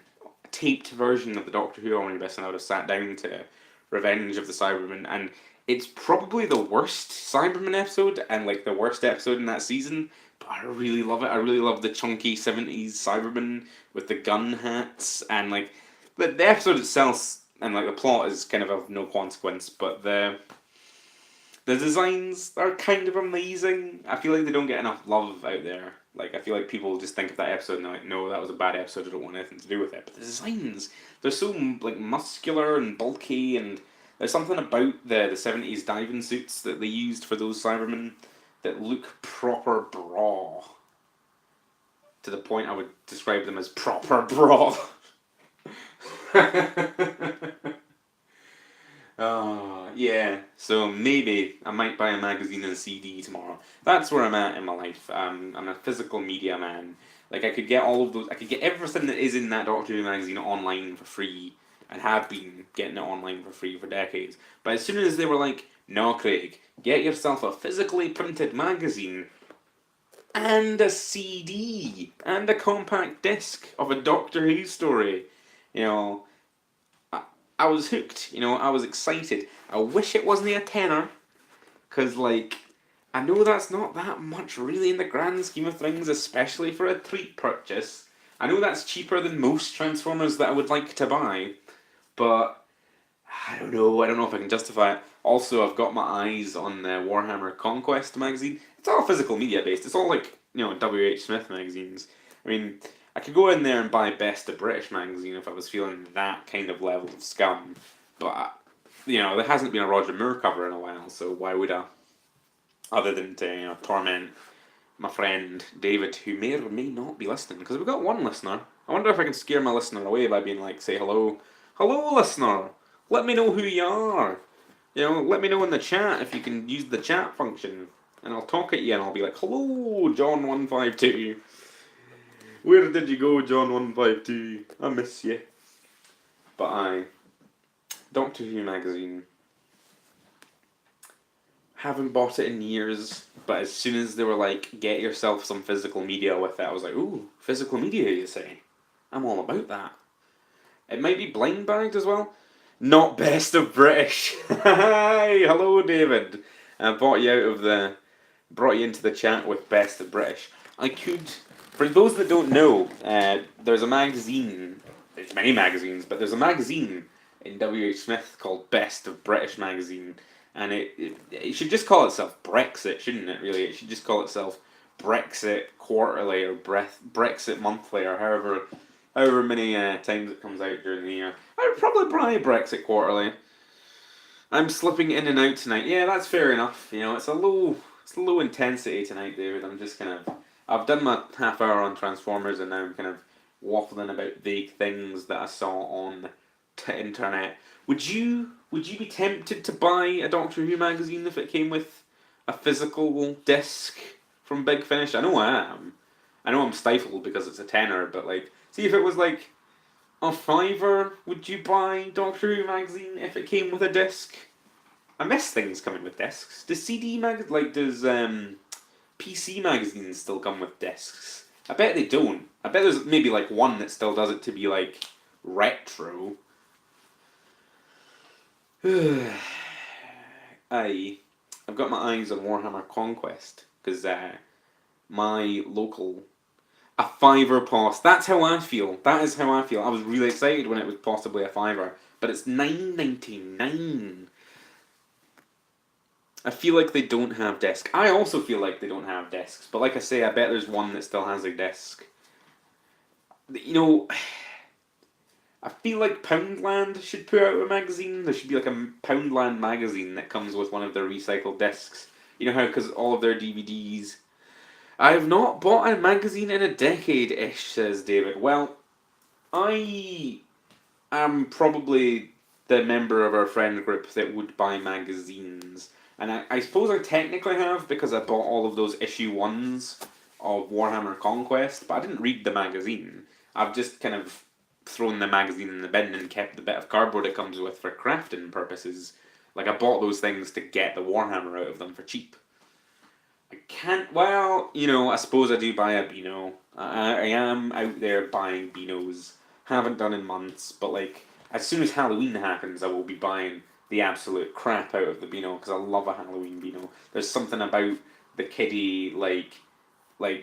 Taped version of the Doctor Who omnibus, and I would have sat down to Revenge of the Cybermen, and it's probably the worst Cyberman episode and like the worst episode in that season. But I really love it. I really love the chunky '70s Cyberman with the gun hats and like the episode itself and like the plot is kind of no consequence, but the designs are kind of amazing. I feel like they don't get enough love out there. Like, I feel like people just think of that episode and they're like, no, that was a bad episode, I don't want anything to do with it. But the designs, they're so, like, muscular and bulky, and there's something about the 70s diving suits that they used for those Cybermen that look proper bra. To the point I would describe them as proper bra. Yeah. So maybe I might buy a magazine and a CD tomorrow. That's where I'm at in my life. I'm a physical media man. Like I could get all of those. I could get everything that is in that Doctor Who magazine online for free, and have been getting it online for free for decades. But as soon as they were like, "No, Craig, get yourself a physically printed magazine and a CD and a compact disc of a Doctor Who story," you know. I was hooked, you know, I was excited. I wish it wasn't a tenner, because, like, I know that's not that much really in the grand scheme of things, especially for a treat purchase. I know that's cheaper than most Transformers that I would like to buy, but I don't know if I can justify it. Also, I've got my eyes on the Warhammer Conquest magazine. It's all physical media based, it's all like, you know, W.H. Smith magazines. I mean, I could go in there and buy Best of British magazine if I was feeling that kind of level of scum, but, you know, there hasn't been a Roger Moore cover in a while, so why would I? Other than to, you know, torment my friend David, who may or may not be listening, because we've got one listener. I wonder if I can scare my listener away by being like, say hello. Hello, listener! Let me know who you are! You know, let me know in the chat if you can use the chat function, and I'll talk at you and I'll be like, hello, John152. Where did you go, John152? I miss you. But Doctor Who magazine. Haven't bought it in years, but as soon as they were like, get yourself some physical media with it, I was like, ooh, physical media, you say? I'm all about that. It might be blind bagged as well. Not Best of British. Hi, hello, David. I brought you into the chat with Best of British. I could. For those that don't know, there's a magazine, there's many magazines, but there's a magazine in W.H. Smith called Best of British Magazine, and it should just call itself Brexit, shouldn't it, really? It should just call itself Brexit Quarterly or Brexit Monthly or however many times it comes out during the year. I would probably buy Brexit Quarterly. I'm slipping in and out tonight. Yeah, that's fair enough. You know, it's a low intensity tonight, David. I'm just kind of I've done my half hour on Transformers, and now I'm kind of waffling about vague things that I saw on the internet. Would you be tempted to buy a Doctor Who magazine if it came with a physical disc from Big Finish? I know I am. I know I'm stifled because it's a tenner, but like, see if it was like a fiver, would you buy Doctor Who magazine if it came with a disc? I miss things coming with discs. Does CD mag like does PC magazines still come with discs? I bet they don't. I bet there's maybe like one that still does it to be like retro. I've got my eyes on Warhammer Conquest because my local a fiver pos. That's how I feel. That is how I feel. I was really excited when it was possibly a fiver, but it's $9.99. I feel like they don't have discs. I also feel like they don't have discs, but like I say, I bet there's one that still has a disc. You know, I feel like Poundland should put out a magazine. There should be like a Poundland magazine that comes with one of their recycled discs. You know how, because all of their DVDs. I have not bought a magazine in a decade-ish, says David. Well, I am probably the member of our friend group that would buy magazines. And I suppose I technically have because I bought all of those issue ones of Warhammer Conquest, but I didn't read the magazine. I've just kind of thrown the magazine in the bin and kept the bit of cardboard it comes with for crafting purposes. Like, I bought those things to get the Warhammer out of them for cheap. I can't, well, I suppose I do buy a Beano. I am out there buying Beanos. Haven't done in months, but like, as soon as Halloween happens, I will be buying the absolute crap out of the Beano because I love a Halloween Beano. There's something about the kiddie, like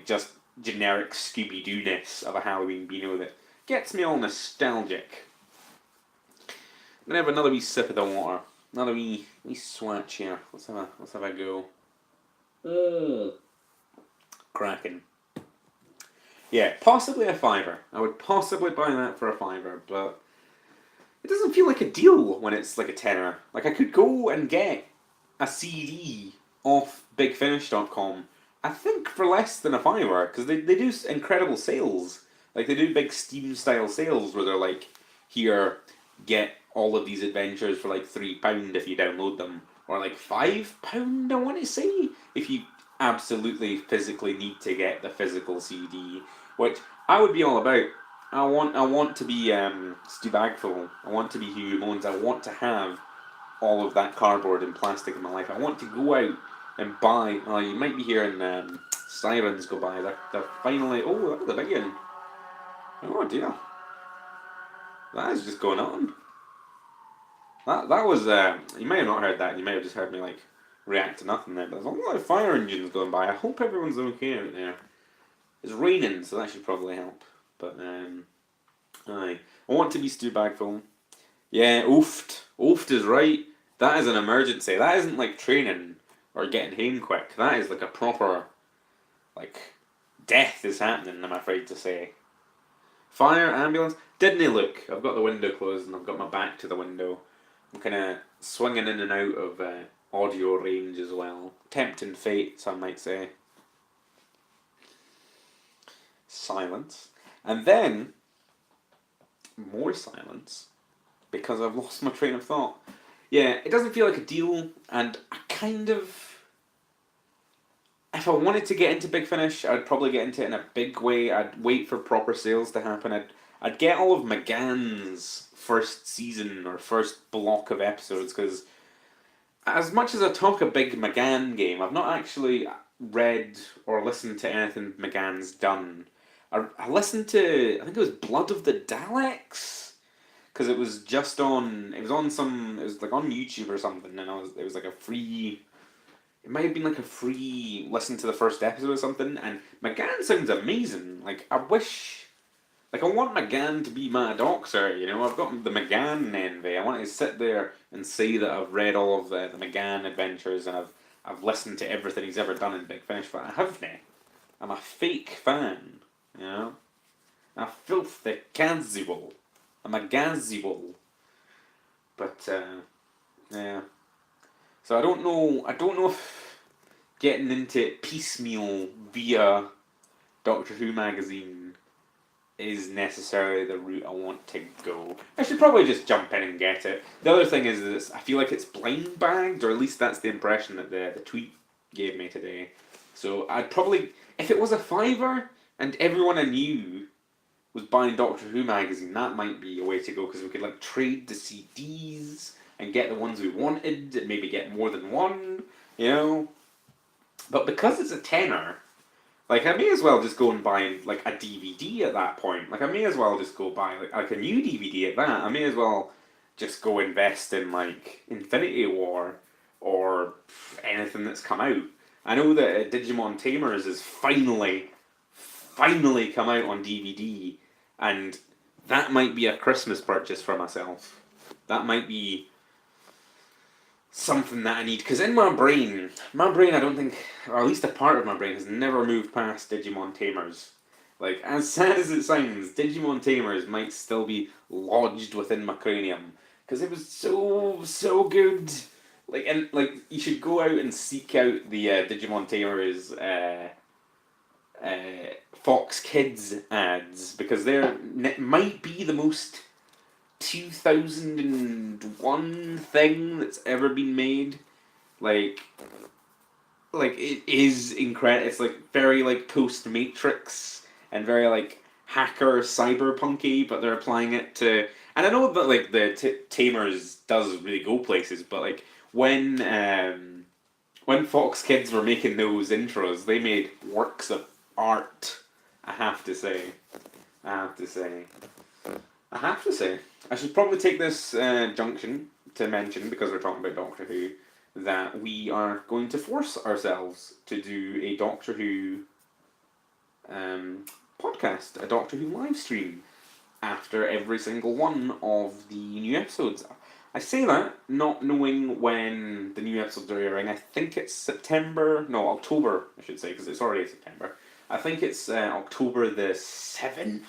just generic Scooby Doo ness of a Halloween Beano that gets me all nostalgic. I'm gonna have another wee sip of the water, another wee swatch here. Let's have a go. Cracking. Yeah, possibly a fiver. I would possibly buy that for a fiver, but it doesn't feel like a deal when it's like a tenner. Like, I could go and get a CD off BigFinish.com, I think for less than a fiver, because they do incredible sales. Like, they do big Steam-style sales where they're like, here, get all of these adventures for like £3 if you download them. Or like £5, I want to say, if you absolutely physically need to get the physical CD, which I would be all about. I want to be Stu Bagfull. I want to be Hugh Mones. I want to have all of that cardboard and plastic in my life. I want to go out and buy. Oh, you might be hearing sirens go by. They're finally. Oh, that was a big one. Oh dear, that is just going on. That was. You may have not heard that. You may have just heard me like react to nothing there. But there's a lot of fire engines going by. I hope everyone's okay out there. It's raining, so that should probably help. But aye, I want to be Stu Bagfull. Yeah, oofed. Oofed is right. That is an emergency. That isn't like training or getting home quick. That is like a proper, like, death is happening, I'm afraid to say. Fire, ambulance. Didn't he look? I've got the window closed and I've got my back to the window. I'm kind of swinging in and out of audio range as well. Tempting fate, some might say. Silence. And then, more silence, because I've lost my train of thought. Yeah, it doesn't feel like a deal, and I kind of... If I wanted to get into Big Finish, I'd probably get into it in a big way. I'd wait for proper sales to happen. I'd get all of McGann's first season or first block of episodes, because as much as I talk a big McGann game, I've not actually read or listened to anything McGann's done. I listened to, I think it was Blood of the Daleks, because it was just on, it was like on YouTube or something, and it was like a free, it might have been like a free listen to the first episode or something, and McGann sounds amazing. Like, I wish, like, I want McGann to be my doctor, I've got the McGann envy. I want to sit there and say that I've read all of the McGann adventures, and I've listened to everything he's ever done in Big Finish, but I haven't. I'm a fake fan. A filthy casual. I'm a casual. But yeah. So I don't know if getting into it piecemeal via Doctor Who magazine is necessarily the route I want to go. I should probably just jump in and get it. The other thing is that I feel like it's blind bagged, or at least that's the impression that the tweet gave me today. So I'd probably, if it was a fiver and everyone I knew was buying Doctor Who magazine, that might be a way to go because we could like trade the CDs and get the ones we wanted and maybe get more than one, you know. But because it's a tenner, like I may as well just go and buy like a DVD at that point. Like I may as well just go buy like a new DVD at that. I may as well just go invest in like Infinity War or anything that's come out. I know that Digimon Tamers is finally come out on DVD, and that might be a Christmas purchase for myself. That might be something that I need because in my brain, I don't think, or at least a part of my brain has never moved past Digimon Tamers. Like as sad as it sounds, Digimon Tamers might still be lodged within my cranium because it was so good. Like and like you should go out and seek out the Digimon Tamers Fox Kids ads because they're might be the most 2001 thing that's ever been made. Like, like it is incredible. It's like very like post Matrix and very like hacker cyberpunky, but they're applying it to. And I know that like the Tamers does really go places, but like when Fox Kids were making those intros, they made works of art. I have to say. I have to say. I have to say. I should probably take this junction to mention, because we're talking about Doctor Who, that we are going to force ourselves to do a Doctor Who podcast, a Doctor Who live stream, after every single one of the new episodes. I say that not knowing when the new episodes are airing. I think it's September, no, October, I should say, because it's already September. I think it's October the 7th.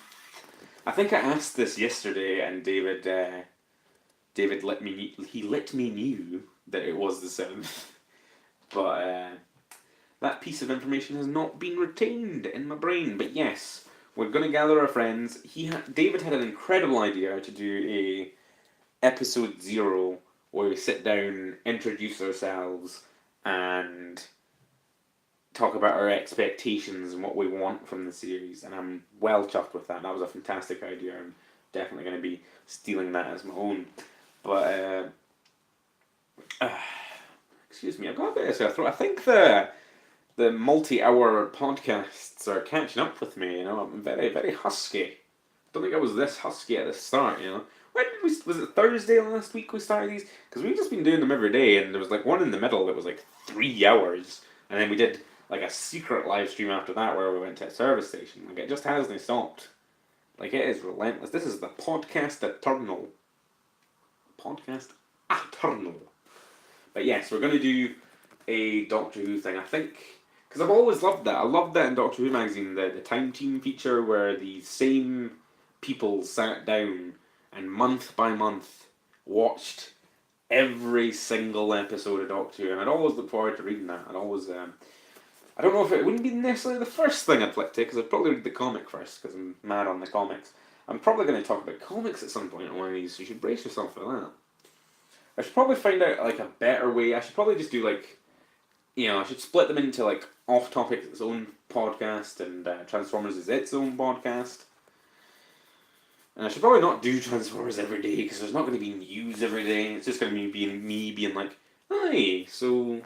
I think I asked this yesterday, and David let me knew that it was the 7th, but that piece of information has not been retained in my brain. But yes, we're gonna gather our friends. David had an incredible idea to do a episode 0 where we sit down, introduce ourselves, and talk about our expectations and what we want from the series, and I'm well chuffed with that. That was a fantastic idea. I'm definitely going to be stealing that as my own. But excuse me, I've got a bit of a sore throat. I think the multi-hour podcasts are catching up with me. You know, I'm very husky. Don't think I was this husky at the start. You know, when did was it Thursday last week we started these? Because we've just been doing them every day, and there was like one in the middle that was like 3 hours, and then we did like a secret live stream after that where we went to a service station. Like it just hasn't stopped. Like it is relentless. This is the podcast eternal. Podcast eternal. But yes, we're going to do a Doctor Who thing. I think because I've always loved that. I loved that in Doctor Who magazine, the Time Team feature where the same people sat down and month by month watched every single episode of Doctor Who, and I'd always look forward to reading that. I'd always I don't know if it wouldn't be necessarily the first thing I'd flick to, because I'd probably read the comic first, because I'm mad on the comics. I'm probably going to talk about comics at some point on one of these, so you should brace yourself for that. I should probably find out like a better way. I should probably just do like, I should split them into like Off Topic, its own podcast, and Transformers is its own podcast. And I should probably not do Transformers every day, because there's not going to be news every day. It's just going to be me being like, hi, so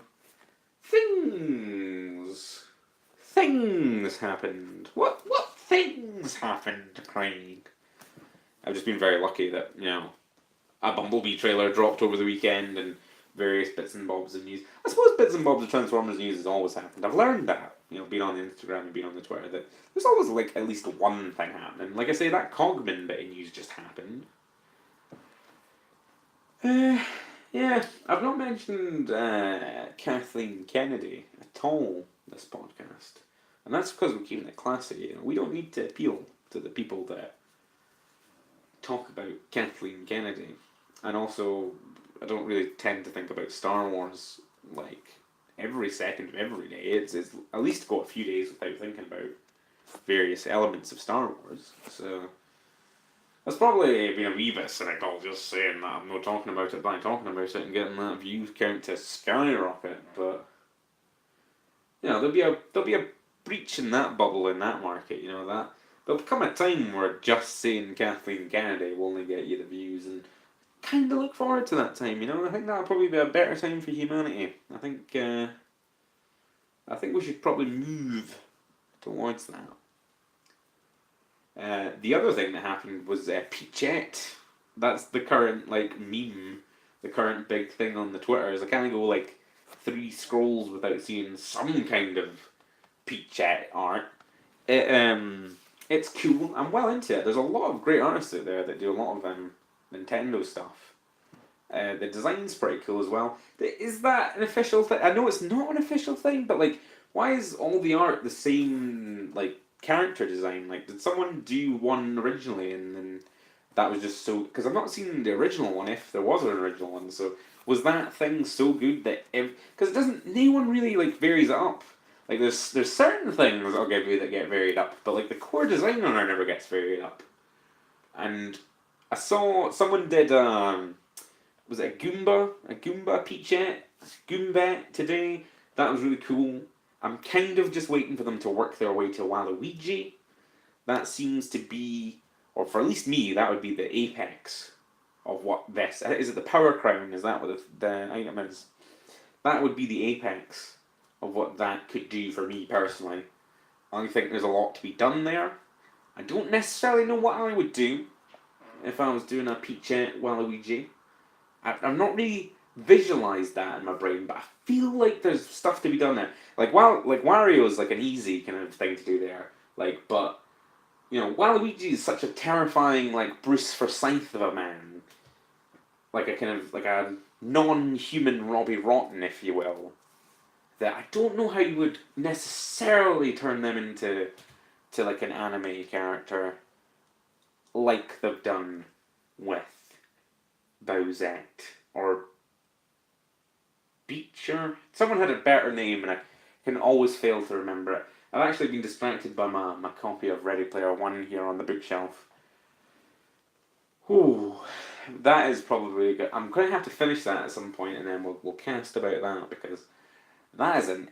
things happened. What things happened, Craig? I've just been very lucky that, a Bumblebee trailer dropped over the weekend and various bits and bobs of news. I suppose bits and bobs of Transformers news has always happened. I've learned that, being on the Instagram and being on the Twitter, that there's always like at least one thing happening. Like I say, that Cogman bit of news just happened. Yeah, I've not mentioned Kathleen Kennedy at all this podcast. And that's because we're keeping it classy. We don't need to appeal to the people that talk about Kathleen Kennedy. And also, I don't really tend to think about Star Wars like every second of every day. It's at least go a few days without thinking about various elements of Star Wars. So that's probably been a wee bit cynical, just saying that I'm not talking about it by talking about it and getting that views count to skyrocket. But there'll be a breach in that bubble in that market. That there'll come a time where just saying Kathleen Kennedy will only get you the views, and kind of look forward to that time. I think that'll probably be a better time for humanity. I think we should probably move towards that. The other thing that happened was Peachette. That's the current meme, the current big thing on the Twitters. I can't go 3 scrolls without seeing some kind of Peachette art. It's cool. I'm well into it. There's a lot of great artists out there that do a lot of Nintendo stuff. The design's pretty cool as well. Is that an official thing? I know it's not an official thing, but why is all the art the same character design? Did someone do one originally and then that was just so? Because I've not seen the original one, if there was an original one. So was that thing so good that because it doesn't, no one really varies it up. There's certain things I'll give you that get varied up, but the core design on it never gets varied up. And I saw someone did was it a Goomba Peachette today. That was really cool. I'm kind of just waiting for them to work their way to Waluigi. That seems to be, or for at least me, that would be the apex of what this is. It the Power Crown? Is that what the item is? That would be the apex of what that could do for me personally. I think there's a lot to be done there. I don't necessarily know what I would do if I was doing a Peachette Waluigi. I've not really visualized that in my brain, but I feel like there's stuff to be done there. Wario's an easy kind of thing to do there. But Waluigi is such a terrifying Bruce Forsyth of a man, a non-human Robbie Rotten, if you will. That I don't know how you would necessarily turn them into an anime character like they've done with Bowsette or Beecher. Someone had a better name and I can always fail to remember it. I've actually been distracted by my copy of Ready Player One here on the bookshelf. Whew, that is probably good. I'm going to have to finish that at some point and then we'll cast about that, because that is an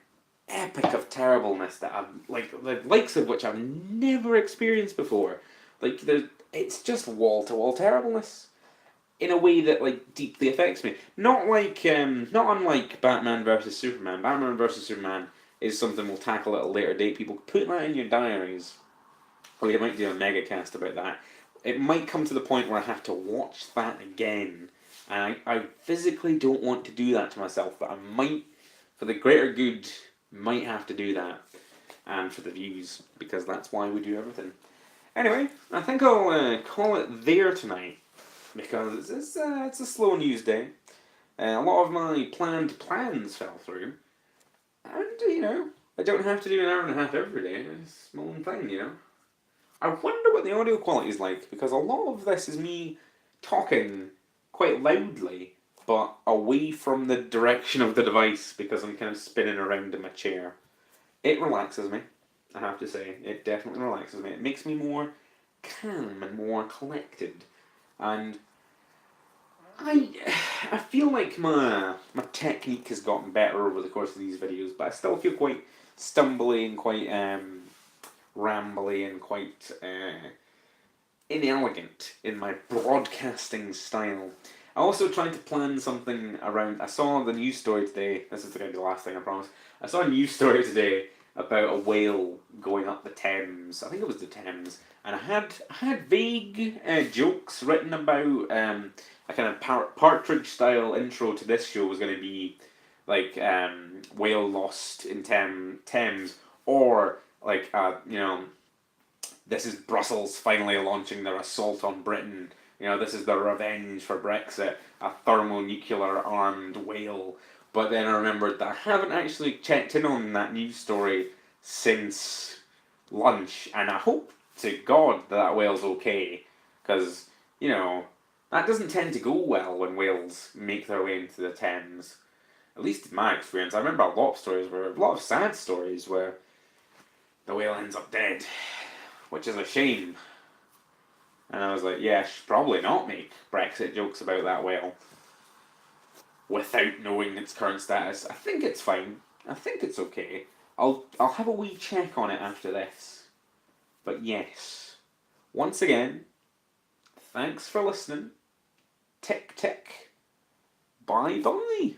epic of terribleness that I've the likes of which I've never experienced before. It's just wall to wall terribleness in a way that deeply affects me. Not unlike Batman versus Superman. Batman versus Superman is something we'll tackle at a later date. People put that in your diaries, or you might do a mega cast about that. It might come to the point where I have to watch that again, and I physically don't want to do that to myself, but I might, for the greater good, might have to do that, and for the views, because that's why we do everything. Anyway, I think I'll call it there tonight, because it's a slow news day. A lot of my plans fell through, and I don't have to do an hour and a half every day. It's my own thing, I wonder what the audio quality is like, because a lot of this is me talking quite loudly, but away from the direction of the device, because I'm kind of spinning around in my chair. It relaxes me, I have to say. It definitely relaxes me. It makes me more calm and more collected. And I feel like my technique has gotten better over the course of these videos, but I still feel quite stumbly and quite rambly and quite inelegant in my broadcasting style. I also tried to plan something around. I saw the news story today. This is going to be the last thing, I promise. I saw a news story today about a whale going up the Thames. I think it was the Thames, and I had vague jokes written about a kind of Partridge style intro to this show was going to be whale lost in Thames, or this is Brussels finally launching their assault on Britain. This is the revenge for Brexit, a thermonuclear armed whale. But then I remembered that I haven't actually checked in on that news story since lunch, and I hope to God that whale's okay, because, that doesn't tend to go well when whales make their way into the Thames. At least in my experience. I remember a lot of sad stories where the the whale ends up dead, which is a shame. And I was like, yeah, I should probably not make Brexit jokes about that whale without knowing its current status. I think it's fine. I think it's okay. I'll have a wee check on it after this. But yes, once again, thanks for listening. Tick tick. Bye bye.